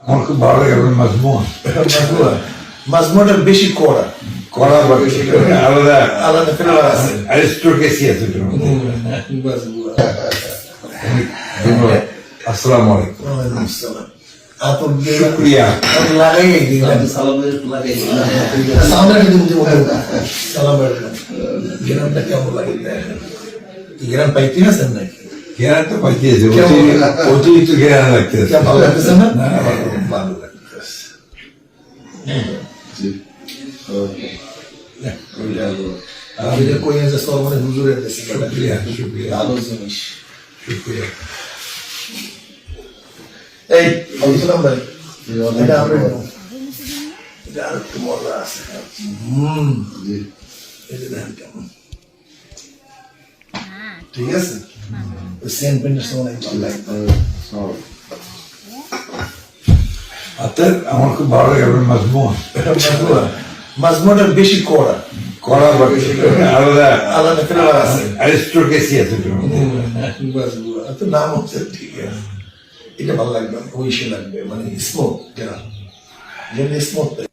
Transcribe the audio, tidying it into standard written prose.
আমার খুব ভালো লাগে আপনার মাজমুন। মাজমুনটার বেশি কড়া কড়া বা বেশি করে আলাদা আলাদা ফ্লেভার আছে। অ্যারিস্টোক্রেসি আছে এটার মধ্যে। ধন্যবাদ। আসসালামু আলাইকুম। ওয়ালাইকুম আসসালাম। আপন শুকরিয়া। লাগাই দিলাম সালাম আলাইকুম। সালাম আলাইকুম। গ্রামটা কেমন লাগে? গ্রাম পাইতে আছেন নাকি? ঘেরা তো পাইতেছে, অতিরিক্ত ঘেরা লাগতেছে। ভালো লাগতেছে না? না, ভালো লাগতেছে। কই যে সব মানে হুজুরের দেশে শুকরিয়া, শুকরিয়া, ভালো জিনিস। শুকরিয়া। এই বলছিলাম ভাই, এটা আমরা এটা আর একটু মজা আছে। এই যে দেখেন কেমন ঠিক আছে। ওই সেন্ট পেন্টের সময় ভালো লাগে। আপনার আমার খুব ভালো লাগে আপনার মাজমুন। মাজমুনটার বেশি কড়া কড়া বা বেশি করে আলাদা আলাদা ফ্লেভার আছে। অ্যারিস্টোক্রেসি আছে এটার মধ্যে। তো নাম হচ্ছে ঠিক আছে। এটা ভালো লাগবে, ওইসে লাগবে মানে স্মোক যেটা স্মোক